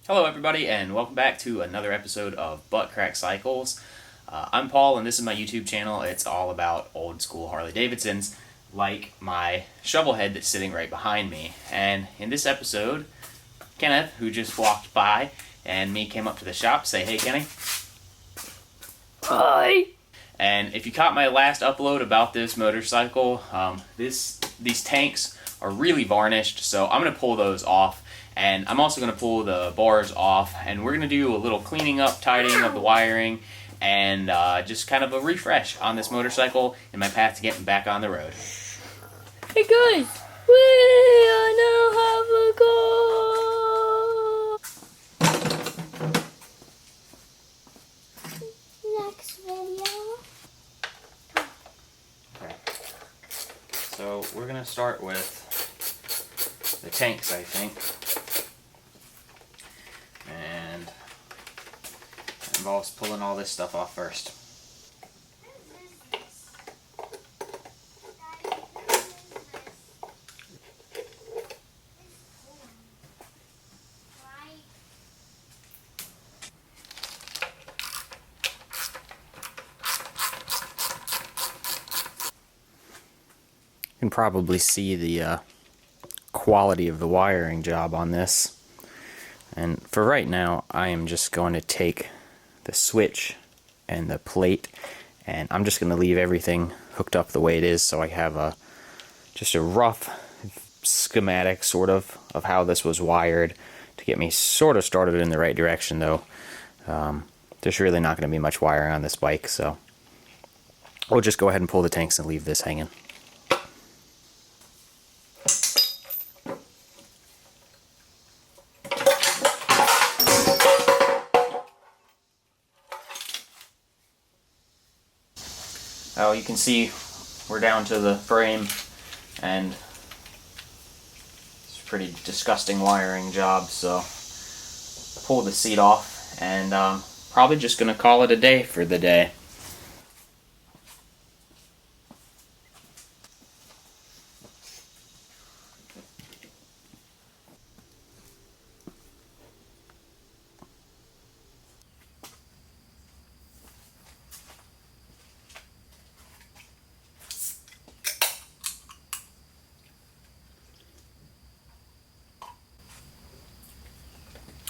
Hello everybody and welcome back to another episode of Butt Crack Cycles. I'm Paul and this is my YouTube channel. It's all about old school Harley Davidsons, like my Shovelhead that's sitting right behind me. And in this episode, Kenneth, who just walked by, and me came up to the shop to say, "Hey Kenny." Hi. And if you caught my last upload about this motorcycle, these tanks are really varnished, so I'm going to pull those off. And I'm also going to pull the bars off, and we're going to do a little cleaning up, tidying of the wiring, and just kind of a refresh on this motorcycle in my path to getting back on the road. Hey guys, we now have a goal. Next video. Okay. So we're going to start with the tanks, I think. And it involves pulling all this stuff off first. You can probably see the quality of the wiring job on this. And for right now, I am just going to take the switch and the plate, and I'm just going to leave everything hooked up the way it is, so I have just a rough schematic sort of how this was wired to get me sort of started in the right direction. Though there's really not going to be much wiring on this bike, so we'll just go ahead and pull the tanks and leave this hanging. Oh, you can see we're down to the frame, and it's a pretty disgusting wiring job, so pull the seat off, and probably just going to call it a day for the day.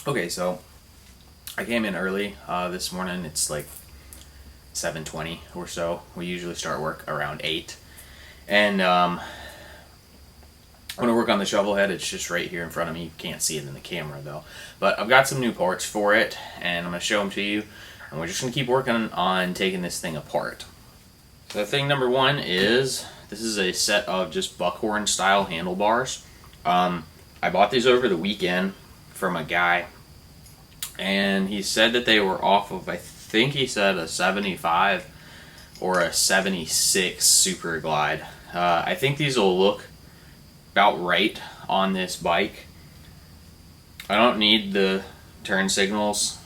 Okay, so I came in early this morning. It's like 7:20 or so. We usually start work around 8. And I'm going to work on the Shovelhead. It's just right here in front of me. You can't see it in the camera though. But I've got some new parts for it, and I'm going to show them to you. And we're just going to keep working on taking this thing apart. So thing number one is, this is a set of just buckhorn style handlebars. I bought these over the weekend from a guy, and he said that they were off of, I think he said a 75 or a 76 Super Glide. I think these will look about right on this bike. I don't need the turn signals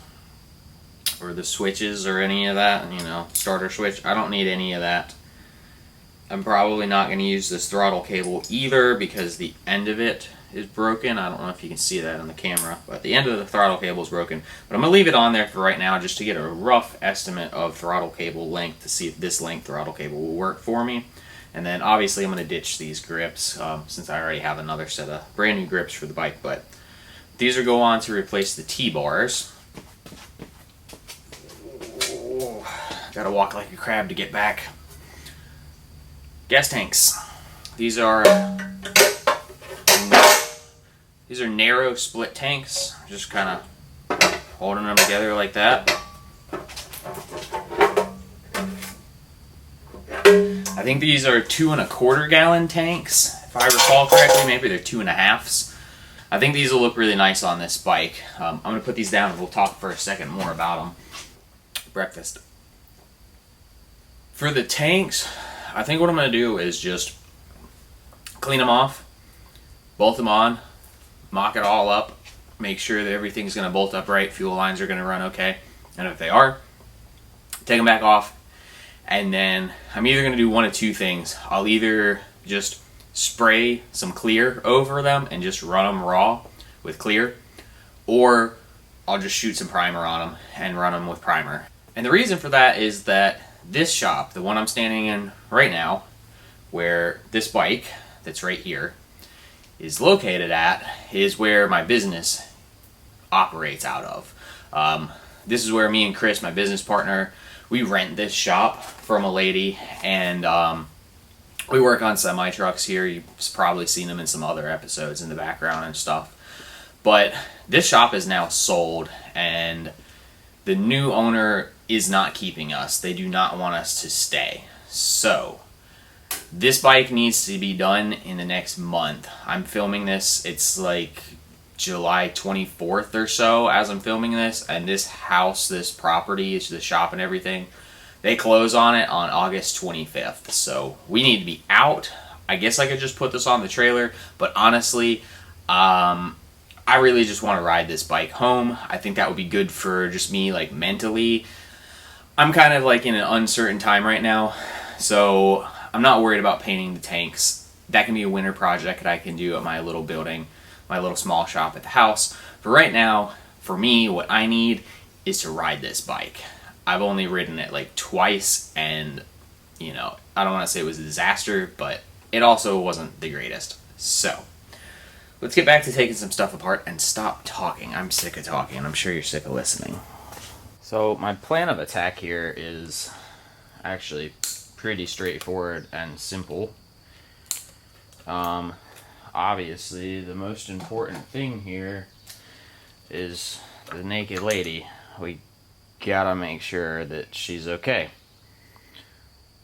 or the switches or any of that, starter switch. I don't need any of that. I'm probably not going to use this throttle cable either because the end of it is broken. I don't know if you can see that on the camera, but the end of the throttle cable is broken. But I'm going to leave it on there for right now just to get a rough estimate of throttle cable length to see if this length throttle cable will work for me. And then obviously I'm going to ditch these grips since I already have another set of brand new grips for the bike. But these are go on to replace the T-bars. Gotta walk like a crab to get back. Gas tanks. These are narrow split tanks, just kind of holding them together like that. I think these are 2¼ gallon tanks, if I recall correctly. Maybe they're 2½. I think these will look really nice on this bike. I'm going to put these down and we'll talk for a second more about them. Breakfast. For the tanks, I think what I'm going to do is just clean them off, bolt them on, mock it all up, make sure that everything's going to bolt up right, fuel lines are going to run okay, and if they are, take them back off, and then I'm either going to do one of two things. I'll either just spray some clear over them and just run them raw with clear, or I'll just shoot some primer on them and run them with primer. And the reason for that is that this shop, the one I'm standing in right now, where this bike that's right here is located at, is where my business operates out of. This is where me and Chris, my business partner, we rent this shop from a lady, and we work on semi trucks here. You've probably seen them in some other episodes in the background and stuff. But this shop is now sold, and the new owner is not keeping us. They do not want us to stay. So this bike needs to be done in the next month. I'm filming this, it's like July 24th or so as I'm filming this, and this house, this property, is the shop and everything, they close on it on August 25th. So we need to be out. I guess I could just put this on the trailer, but honestly, I really just want to ride this bike home. I think that would be good for just me, like, mentally. I'm kind of like in an uncertain time right now, so I'm not worried about painting the tanks. That can be a winter project that I can do at my little building, my little small shop at the house. But right now, for me, what I need is to ride this bike. I've only ridden it like twice, and, you know, I don't want to say it was a disaster, but it also wasn't the greatest. So let's get back to taking some stuff apart and stop talking. I'm sick of talking, and I'm sure you're sick of listening. So my plan of attack here is actually pretty straightforward and simple. Obviously, the most important thing here is the naked lady. We gotta make sure that she's okay.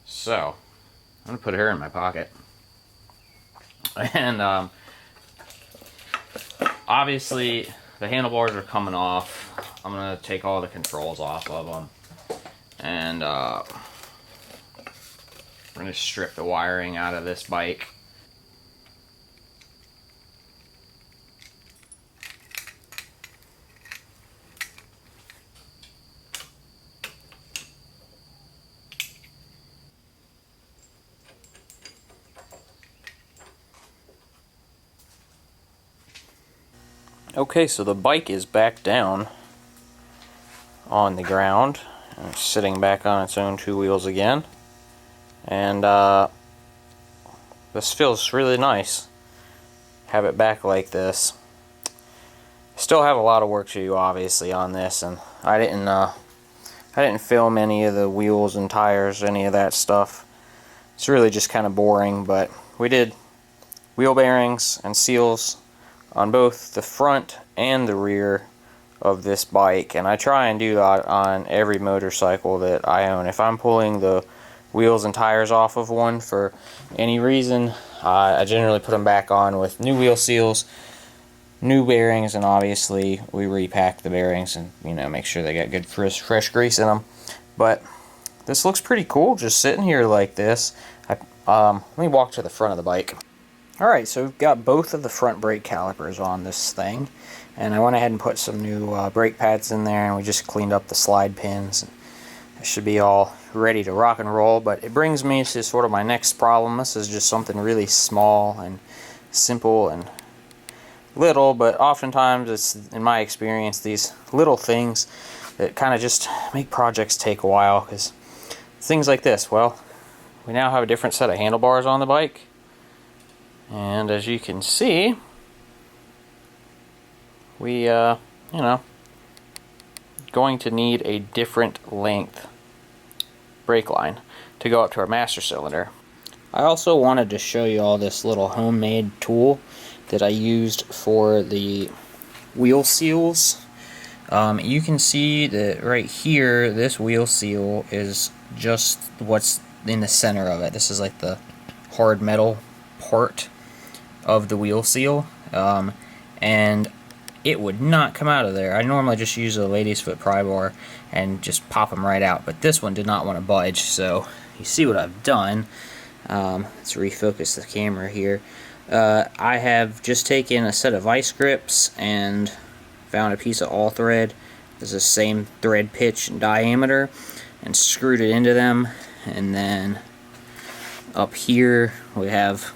So I'm gonna put her in my pocket. And obviously, the handlebars are coming off. I'm going to take all the controls off of them. And we're going to strip the wiring out of this bike. Okay, so the bike is back down on the ground, and it's sitting back on its own two wheels again, and this feels really nice. Have it back like this. Still have a lot of work to do, obviously, on this, and I didn't film any of the wheels and tires, any of that stuff. It's really just kind of boring, but we did wheel bearings and seals on both the front and the rear of this bike, and I try and do that on every motorcycle that I own. If I'm pulling the wheels and tires off of one for any reason, I generally put them back on with new wheel seals, new bearings, and obviously we repack the bearings and, you know, make sure they got good fresh grease in them. But this looks pretty cool just sitting here like this. Let me walk to the front of the bike. Alright, so we've got both of the front brake calipers on this thing, and I went ahead and put some new brake pads in there, and we just cleaned up the slide pins. It should be all ready to rock and roll, but it brings me to sort of my next problem. This is just something really small and simple and little, but oftentimes it's, in my experience, these little things that kind of just make projects take a while, because things like this. Well, we now have a different set of handlebars on the bike. And as you can see, we, you know, going to need a different length brake line to go up to our master cylinder. I also wanted to show you all this little homemade tool that I used for the wheel seals. You can see that right here, this wheel seal is just what's in the center of it. This is like the hard metal part of the wheel seal, and it would not come out of there. I normally just use a lady's foot pry bar and just pop them right out, but this one did not want to budge. So you see what I've done. Let's refocus the camera here. I have just taken a set of vice grips and found a piece of all thread. It's the same thread pitch and diameter, and screwed it into them. And then up here we have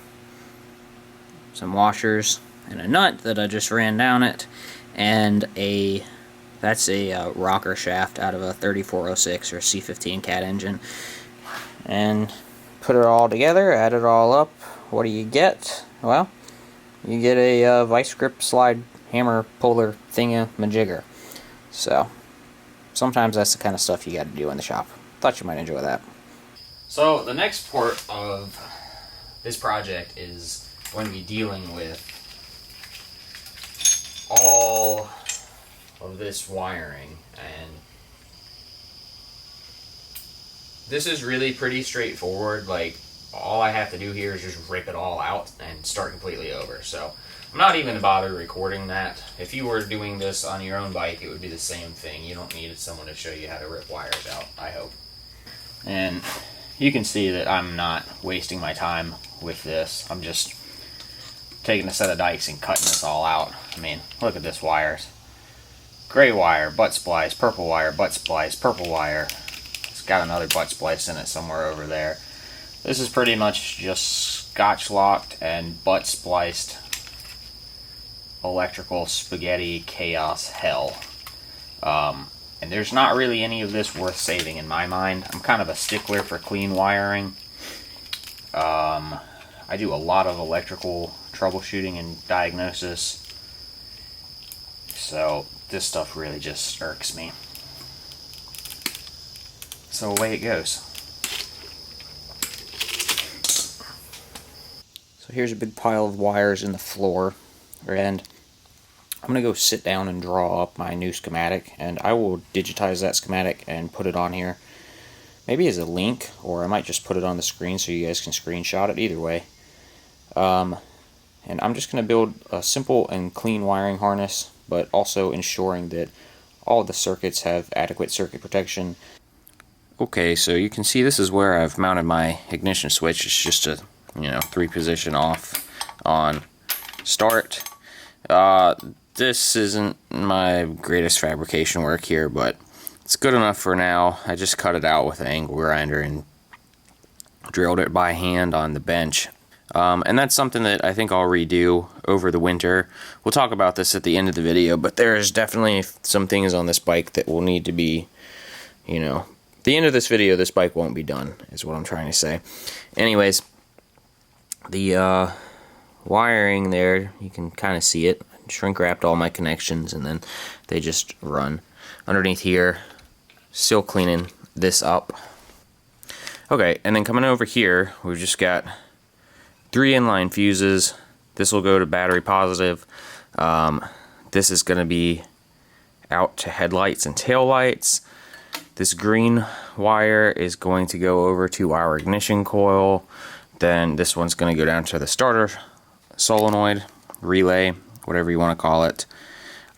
some washers and a nut that I just ran down it, and a That's a rocker shaft out of a 3406 or C15 cat engine. And put it all together, add it all up. What do you get? Well, you get a vice grip slide hammer puller thingamajigger. So, sometimes that's the kind of stuff you got to do in the shop. Thought you might enjoy that. So, the next part of this project is going to be dealing with all of this wiring, and this is really pretty straightforward. Like, all I have to do here is just rip it all out and start completely over. So I'm not even bother recording that. If you were doing this on your own bike, it would be the same thing. You don't need someone to show you how to rip wires out, I hope. And you can see that I'm not wasting my time with this. I'm just taking a set of dikes and cutting this all out. I mean, look at this wires. Gray wire, butt splice, purple wire, butt splice, purple wire. It's got another butt splice in it somewhere over there. This is pretty much just scotch locked and butt spliced electrical spaghetti chaos hell. And there's not really any of this worth saving in my mind. I'm kind of a stickler for clean wiring. I do a lot of electrical troubleshooting and diagnosis. So this stuff really just irks me. So away it goes. So here's a big pile of wires in the floor, and I'm going to go sit down and draw up my new schematic, and I will digitize that schematic and put it on here. Maybe as a link, or I might just put it on the screen so you guys can screenshot it, either way. And I'm just going to build a simple and clean wiring harness, but also ensuring that all the circuits have adequate circuit protection. Okay, so you can see this is where I've mounted my ignition switch. It's just a 3-position off on start. This isn't my greatest fabrication work here, but it's good enough for now. I just cut it out with an angle grinder and drilled it by hand on the bench. And that's something that I think I'll redo over the winter. We'll talk about this at the end of the video, but there's definitely some things on this bike that will need to be, the end of this video, this bike won't be done, is what I'm trying to say. Anyways, the wiring there, you can kind of see it. Shrink wrapped all my connections, and then they just run. Underneath here, still cleaning this up. Okay, and then coming over here, we've just got 3 inline fuses. This will go to battery positive. This is going to be out to headlights and taillights. This green wire is going to go over to our ignition coil. Then this one's going to go down to the starter solenoid, relay, whatever you want to call it.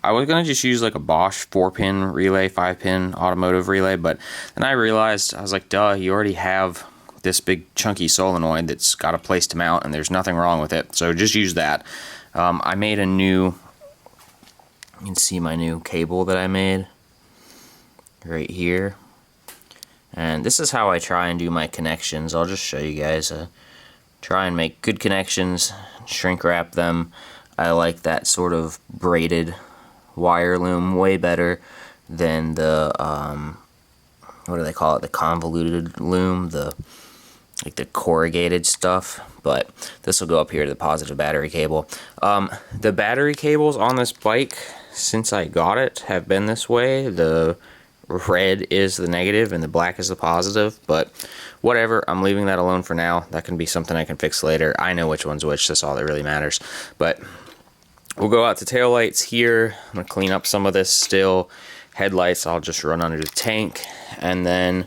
I was going to just use like a Bosch 4-pin relay, 5-pin automotive relay, but then I realized, I was like, duh, you already have this big chunky solenoid that's got a place to mount, and there's nothing wrong with it, so just use that. I made a new, you can see my new cable that I made right here, and this is how I try and do my connections. I'll just show you guys. Try and make good connections, shrink wrap them. I like that sort of braided wire loom way better than the what do they call it, the convoluted loom, like the corrugated stuff. But this will go up here to the positive battery cable. The battery cables on this bike, since I got it, have been this way. The red is the negative and the black is the positive, but whatever, I'm leaving that alone for now. That can be something I can fix later. I know which one's which, that's all that really matters. But we'll go out to taillights here. I'm going to clean up some of this still. Headlights, I'll just run under the tank. And then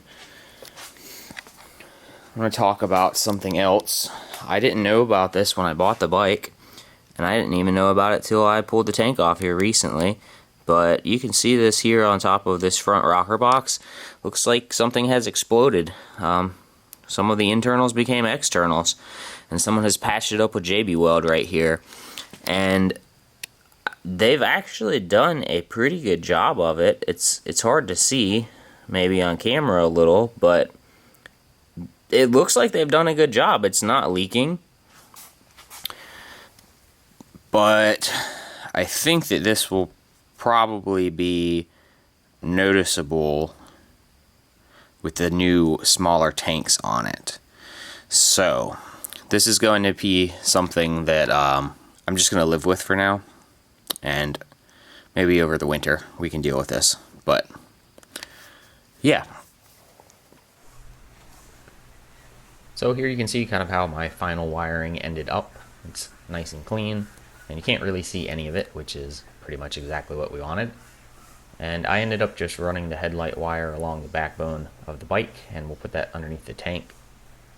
I'm going to talk about something else. I didn't know about this when I bought the bike, and I didn't even know about it till I pulled the tank off here recently. But you can see this here on top of this front rocker box. Looks like something has exploded. Some of the internals became externals, and someone has patched it up with JB Weld right here. And they've actually done a pretty good job of it. It's hard to see, maybe on camera a little, but it looks like they've done a good job. It's not leaking. But I think that this will probably be noticeable with the new smaller tanks on it. So this is going to be something that I'm just going to live with for now, and maybe over the winter we can deal with this. But yeah. So here you can see kind of how my final wiring ended up. It's nice and clean, and you can't really see any of it, which is pretty much exactly what we wanted. And I ended up just running the headlight wire along the backbone of the bike, and we'll put that underneath the tank.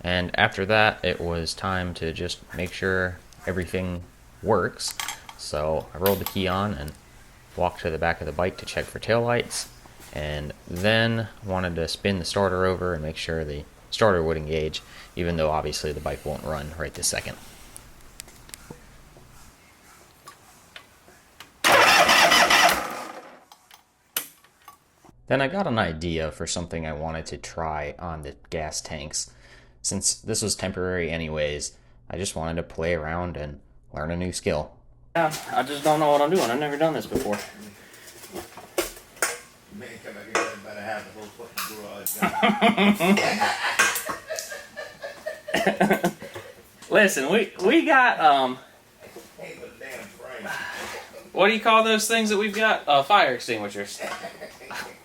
And after that, it was time to just make sure everything works. So I rolled the key on and walked to the back of the bike to check for taillights, and then wanted to spin the starter over and make sure the starter would engage, even though obviously the bike won't run right this second. Then I got an idea for something I wanted to try on the gas tanks. Since this was temporary anyways, I just wanted to play around and learn a new skill. Yeah, I just don't know what I'm doing. I've never done this before. Man, come back here, better have the whole fucking garage done. Listen, we got Hey, but damn frame. what do you call those things that we've got? Fire extinguishers.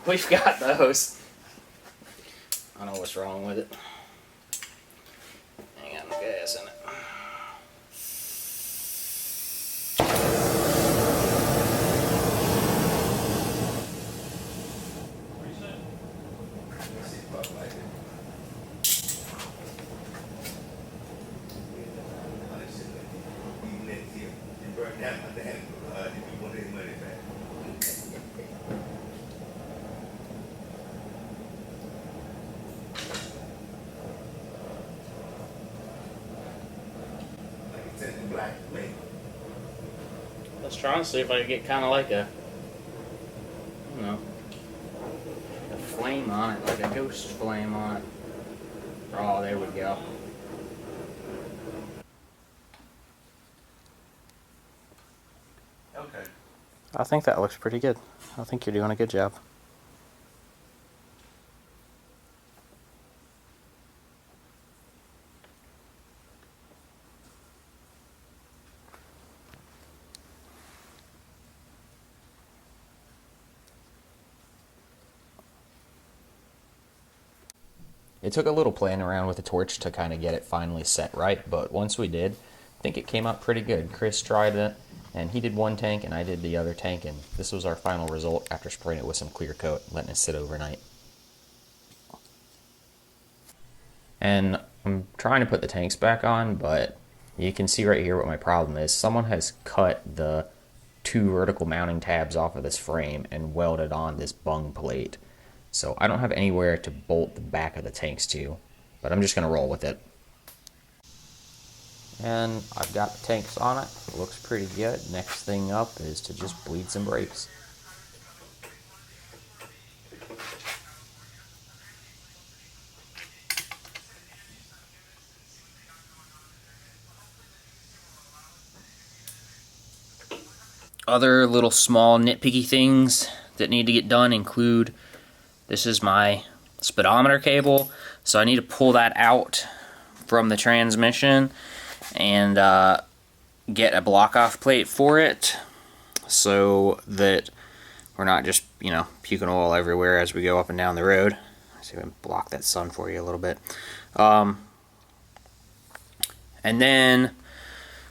We've got those. I know what's wrong with it. Ain't got no gas in it. Let's try and see if I can get kind of like a, you know, a flame on it, like a ghost flame on it. Oh, there we go. Okay. I think that looks pretty good. I think you're doing a good job. It took a little playing around with the torch to kind of get it finally set right, but once we did, I think it came out pretty good. Chris tried it, and he did one tank, and I did the other tank, and this was our final result after spraying it with some clear coat, letting it sit overnight. And I'm trying to put the tanks back on, but you can see right here what my problem is. Someone has cut the 2 vertical mounting tabs off of this frame and welded on this bung plate. So I don't have anywhere to bolt the back of the tanks to, but I'm just going to roll with it. And I've got the tanks on it. It looks pretty good. Next thing up is to just bleed some brakes. Other little small nitpicky things that need to get done include, this is my speedometer cable, so I need to pull that out from the transmission and get a block-off plate for it so that we're not just, you know, puking oil everywhere as we go up and down the road. Let's see if I can block that sun for you a little bit. And then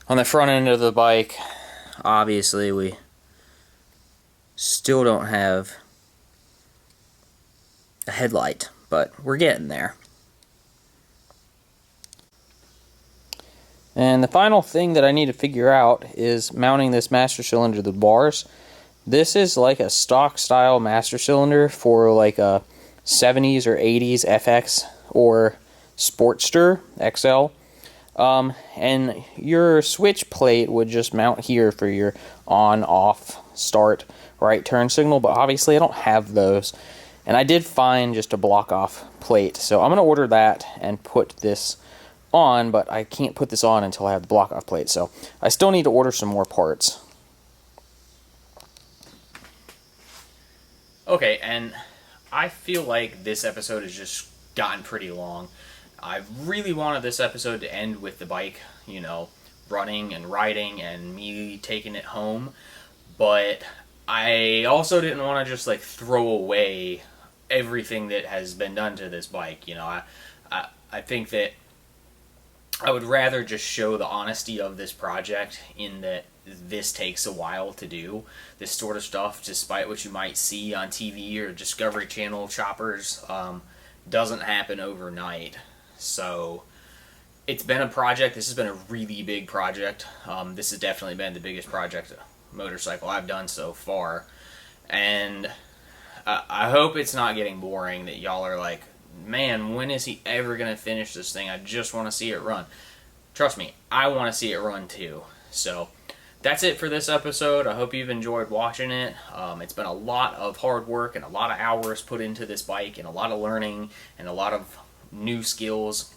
on the front end of the bike, obviously we still don't have a headlight, but we're getting there. And the final thing that I need to figure out is mounting this master cylinder to the bars. This is like a stock style master cylinder for like a 70s or 80s FX or Sportster XL. And your switch plate would just mount here for your on, off, start, right turn signal, but obviously I don't have those. And I did find just a block off plate, so I'm going to order that and put this on, but I can't put this on until I have the block off plate, so I still need to order some more parts. Okay, and I feel like this episode has just gotten pretty long. I really wanted this episode to end with the bike, you know, running and riding and me taking it home, but I also didn't want to just like throw away everything that has been done to this bike. You know, I think that I would rather just show the honesty of this project in that this takes a while to do. This sort of stuff, despite what you might see on TV or Discovery Channel choppers, doesn't happen overnight. So it's been a project. This has been a really big project. This has definitely been the biggest project motorcycle I've done so far. And I hope it's not getting boring, that y'all are like, man, when is he ever going to finish this thing? I just want to see it run. Trust me, I want to see it run too. So that's it for this episode. I hope you've enjoyed watching it. It's been a lot of hard work and a lot of hours put into this bike and a lot of learning and a lot of new skills.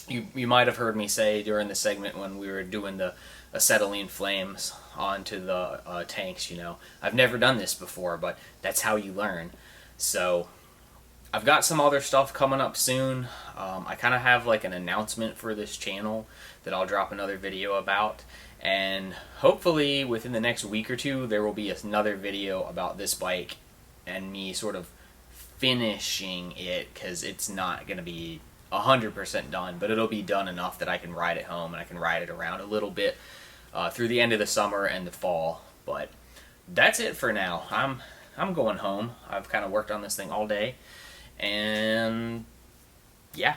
You might have heard me say during the segment when we were doing the acetylene flames onto the tanks, you know, I've never done this before, but that's how you learn. So I've got some other stuff coming up soon. I kind of have like an announcement for this channel that I'll drop another video about, and hopefully within the next week or two there will be another video about this bike and me sort of finishing it, because it's not going to be 100% done, but it'll be done enough that I can ride it home and I can ride it around a little bit through the end of the summer and the fall. But that's it for now. I'm going home. I've kind of worked on this thing all day, and yeah.